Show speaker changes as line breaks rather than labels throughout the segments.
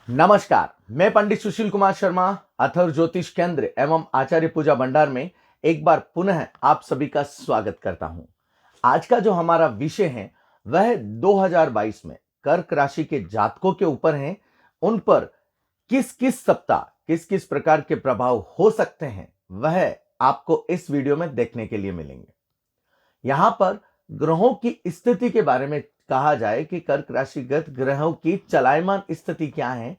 नमस्कार, मैं पंडित सुशील कुमार शर्मा अथर्व ज्योतिष केंद्र एवं आचार्य पूजा भंडार में एक बार पुनः आप सभी का स्वागत करता हूं। आज का जो हमारा विषय है वह 2022 में कर्क राशि के जातकों के ऊपर है। उन पर किस किस सप्ताह किस किस प्रकार के प्रभाव हो सकते हैं वह आपको इस वीडियो में देखने के लिए मिलेंगे। यहां पर ग्रहों की स्थिति के बारे में कहा जाए कि कर्क राशिगत ग्रहों की चलायमान स्थिति क्या है,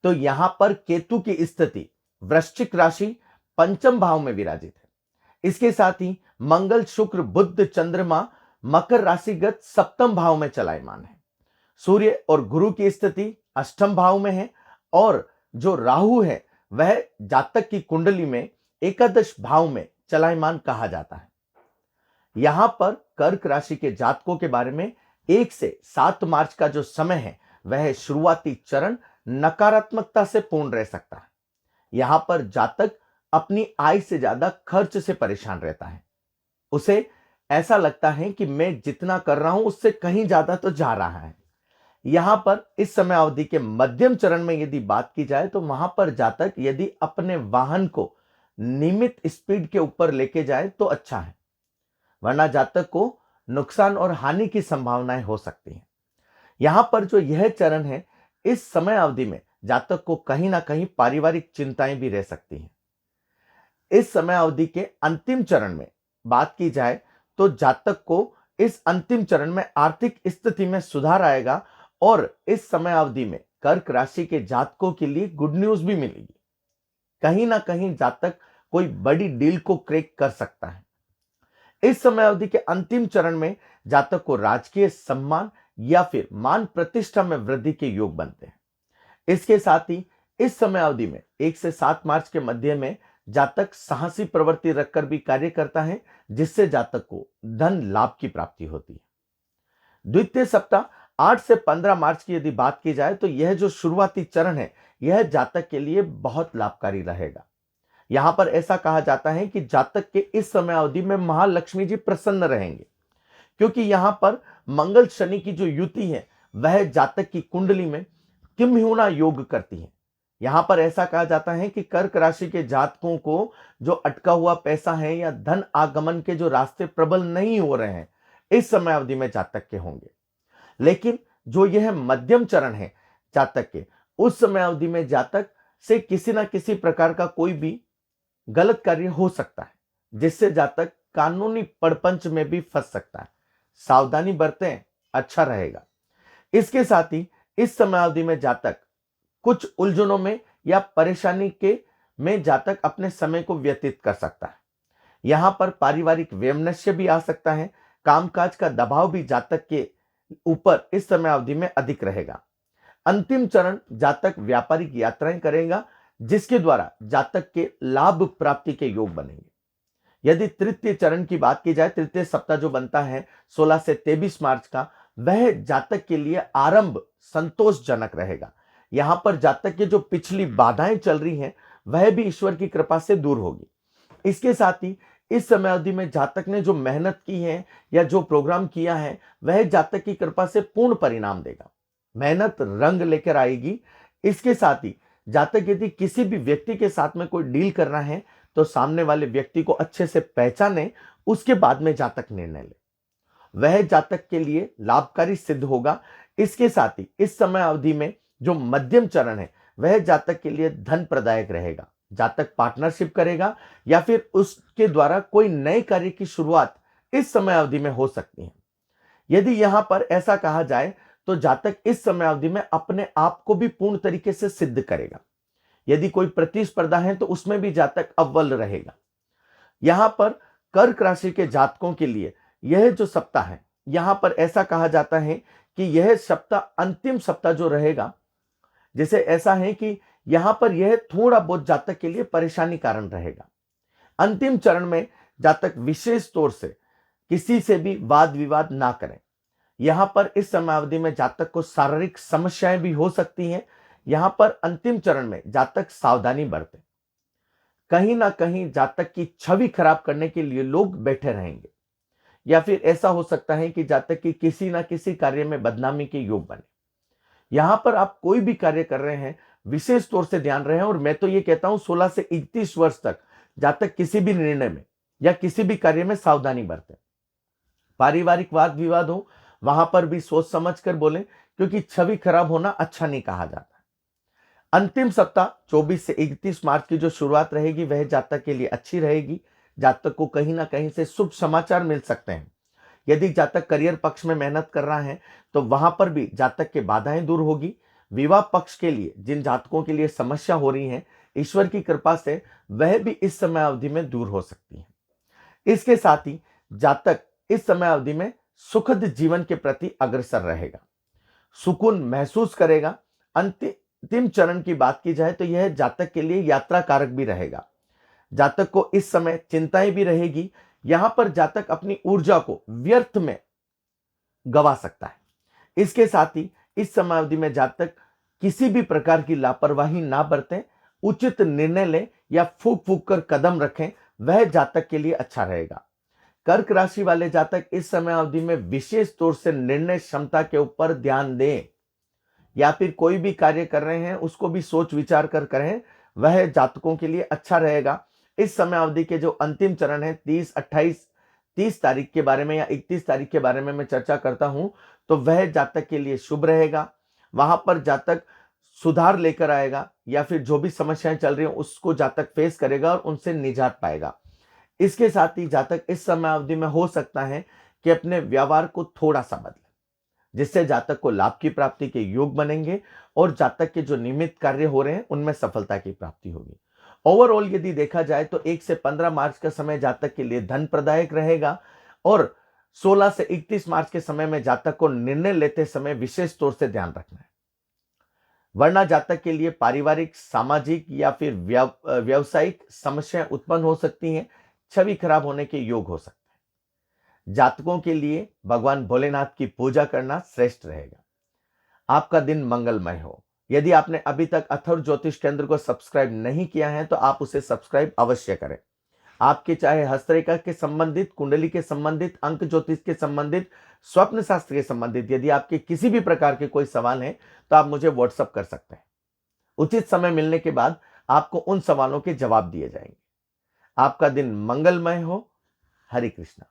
तो यहां पर केतु की स्थिति वृश्चिक राशि पंचम भाव में विराजित है। इसके साथ ही मंगल, शुक्र, बुध, चंद्रमा मकर राशिगत सप्तम भाव में चलायमान है। सूर्य और गुरु की स्थिति अष्टम भाव में है और जो राहु है वह जातक की कुंडली में एकादश भाव में चलायमान कहा जाता है। यहां पर कर्क राशि के जातकों के बारे में 1 से 7 मार्च का जो समय है वह शुरुआती चरण नकारात्मकता से पूर्ण रह सकता है। यहां पर जातक अपनी आय से ज्यादा खर्च से परेशान रहता है। उसे ऐसा लगता है कि मैं जितना कर रहा हूं उससे कहीं ज्यादा तो जा रहा है। यहां पर इस समय अवधि के मध्यम चरण में यदि बात की जाए तो वहां पर जातक यदि अपने वाहन को नियमित स्पीड के ऊपर लेके जाए तो अच्छा है, वरना जातक को नुकसान और हानि की संभावनाएं हो सकती हैं। यहां पर जो यह चरण है इस समय अवधि में जातक को कहीं ना कहीं पारिवारिक चिंताएं भी रह सकती हैं। इस समय अवधि के अंतिम चरण में बात की जाए तो जातक को इस अंतिम चरण में आर्थिक स्थिति में सुधार आएगा और इस समय अवधि में कर्क राशि के जातकों के लिए गुड न्यूज भी मिलेगी। कहीं ना कहीं जातक कोई बड़ी डील को क्रैक कर सकता है। इस समय अवधि के अंतिम चरण में जातक को राजकीय सम्मान या फिर मान प्रतिष्ठा में वृद्धि के योग बनते हैं। इसके साथ ही इस समय अवधि में 1 से 7 मार्च के मध्य में जातक साहसी प्रवृत्ति रखकर भी कार्य करता है, जिससे जातक को धन लाभ की प्राप्ति होती है। द्वितीय सप्ताह 8 से 15 मार्च की यदि बात की जाए तो यह जो शुरुआती चरण है यह जातक के लिए बहुत लाभकारी रहेगा। यहां पर ऐसा कहा जाता है कि जातक के इस समय अवधि में महालक्ष्मी जी प्रसन्न रहेंगे, क्योंकि यहां पर मंगल शनि की जो युति है वह जातक की कुंडली में किम्हुना योग करती है। यहां पर ऐसा कहा जाता है कि कर्क राशि के जातकों को जो अटका हुआ पैसा है या धन आगमन के जो रास्ते प्रबल नहीं हो रहे हैं इस समय अवधि में जातक के होंगे। लेकिन जो यह मध्यम चरण है जातक के, उस समय अवधि में जातक से किसी ना किसी प्रकार का कोई भी गलत कार्य हो सकता है, जिससे जातक कानूनी पड़पंच में भी फंस सकता है। सावधानी बरतें, अच्छा रहेगा। इसके साथ ही इस समय अवधि में जातक कुछ उलझनों में या परेशानी के में जातक अपने समय को व्यतीत कर सकता है। यहां पर पारिवारिक वैमनस्य भी आ सकता है। कामकाज का दबाव भी जातक के ऊपर इस समय अवधि में अधिक रहेगा। अंतिम चरण जातक व्यापारिक यात्राएं करेगा, जिसके द्वारा जातक के लाभ प्राप्ति के योग बनेंगे। यदि तृतीय चरण की बात की जाए, तृतीय सप्ताह जो बनता है 16 से 23 मार्च का, वह जातक के लिए आरंभ संतोषजनक रहेगा। यहां पर जातक की जो पिछली बाधाएं चल रही हैं वह भी ईश्वर की कृपा से दूर होगी। इसके साथ ही इस समय अवधि में जातक ने जो मेहनत की है या जो प्रोग्राम किया है वह जातक की कृपा से पूर्ण परिणाम देगा। मेहनत रंग लेकर आएगी। इसके साथ ही जातक यदि किसी भी व्यक्ति के साथ में कोई डील करना है तो सामने वाले व्यक्ति को अच्छे से पहचाने, उसके बाद में जातक निर्णय ले, वह जातक के लिए लाभकारी सिद्ध होगा। इसके साथ ही इस समय अवधि में जो मध्यम चरण है वह जातक के लिए धन प्रदायक रहेगा। जातक पार्टनरशिप करेगा या फिर उसके द्वारा कोई नए कार्य की शुरुआत इस समय अवधि में हो सकती है। यदि यहां पर ऐसा कहा जाए तो जातक इस समय अवधि में अपने आप को भी पूर्ण तरीके से सिद्ध करेगा। यदि कोई प्रतिस्पर्धा है तो उसमें भी जातक अव्वल रहेगा। यहां पर कर्क राशि के जातकों के लिए यह जो सप्ताह है, यहां पर ऐसा कहा जाता है कि यह सप्ताह अंतिम सप्ताह जो रहेगा, जैसे ऐसा है कि यहां पर यह थोड़ा बहुत जातक के लिए परेशानी कारण रहेगा। अंतिम चरण में जातक विशेष तौर से किसी से भी वाद विवाद ना करें। यहां पर इस समय अवधि में जातक को शारीरिक समस्याएं भी हो सकती हैं। यहां पर अंतिम चरण में जातक सावधानी बरते। कहीं ना कहीं जातक की छवि खराब करने के लिए लोग बैठे रहेंगे, या फिर ऐसा हो सकता है कि जातक की किसी ना किसी कार्य में बदनामी के योग बने। यहां पर आप कोई भी कार्य कर रहे हैं विशेष तौर से ध्यान रहे। और मैं तो ये कहता हूं 16 से 31 वर्ष तक जातक किसी भी निर्णय में या किसी भी कार्य में सावधानी बरतें। पारिवारिक वाद विवाद हो वहां पर भी सोच समझ कर बोलें, क्योंकि छवि खराब होना अच्छा नहीं कहा जाता। अंतिम सप्ताह 24 से 31 मार्च की जो शुरुआत रहेगी वह जातक के लिए अच्छी रहेगी। जातक को कहीं ना कहीं से शुभ समाचार मिल सकते हैं। यदि जातक करियर पक्ष में मेहनत कर रहा है तो वहां पर भी जातक के बाधाएं दूर होगी। विवाह पक्ष के लिए जिन जातकों के लिए समस्या हो रही है, ईश्वर की कृपा से वह भी इस समय अवधि में दूर हो सकती है। इसके साथ ही जातक इस समय अवधि में सुखद जीवन के प्रति अग्रसर रहेगा, सुकून महसूस करेगा। अंतिम चरण की बात की जाए तो यह जातक के लिए यात्रा कारक भी रहेगा। जातक को इस समय चिंताएं भी रहेगी। यहां पर जातक अपनी ऊर्जा को व्यर्थ में गवा सकता है। इसके साथ ही इस समय अवधि में जातक किसी भी प्रकार की लापरवाही ना बरतें, उचित निर्णय लें या फूक फूक कर कदम रखें, वह जातक के लिए अच्छा रहेगा। कर्क राशि वाले जातक इस समय अवधि में विशेष तौर से निर्णय क्षमता के ऊपर ध्यान दें, या फिर कोई भी कार्य कर रहे हैं उसको भी सोच विचार कर करें, वह जातकों के लिए अच्छा रहेगा। इस समय अवधि के जो अंतिम चरण है 30 तारीख के बारे में या 31 तारीख के बारे में मैं चर्चा करता हूं, तो वह जातक के लिए शुभ रहेगा। वहां पर जातक सुधार लेकर आएगा, या फिर जो भी समस्याएं चल रही हैं उसको जातक फेस करेगा और उनसे निजात पाएगा। इसके साथ ही जातक इस समय अवधि में हो सकता है कि अपने व्यवहार को थोड़ा सा बदले, जिससे जातक को लाभ की प्राप्ति के योग बनेंगे और जातक के जो नियमित कार्य हो रहे हैं उनमें सफलता की प्राप्ति होगी। ओवरऑल यदि देखा जाए तो 1 से 15 मार्च का समय जातक के लिए धन प्रदायक रहेगा, और 16 से 31 मार्च के समय में जातक को निर्णय लेते समय विशेष तौर से ध्यान रखना है। वरना जातक के लिए पारिवारिक, सामाजिक या फिर व्यवसायिक समस्याएं उत्पन्न हो सकती हैं, छवि खराब होने के योग हो सकते हैं। जातकों के लिए भगवान भोलेनाथ की पूजा करना श्रेष्ठ रहेगा। आपका दिन मंगलमय हो। यदि आपने अभी तक अथर्व ज्योतिष केंद्र को सब्सक्राइब नहीं किया है तो आप उसे सब्सक्राइब अवश्य करें। आपके चाहे हस्तरेखा के संबंधित, कुंडली के संबंधित, अंक ज्योतिष के संबंधित, स्वप्न शास्त्र के संबंधित यदि आपके किसी भी प्रकार के कोई सवाल हैं तो आप मुझे व्हाट्सएप कर सकते हैं। उचित समय मिलने के बाद आपको उन सवालों के जवाब दिए जाएंगे। आपका दिन मंगलमय हो। हरे कृष्णा।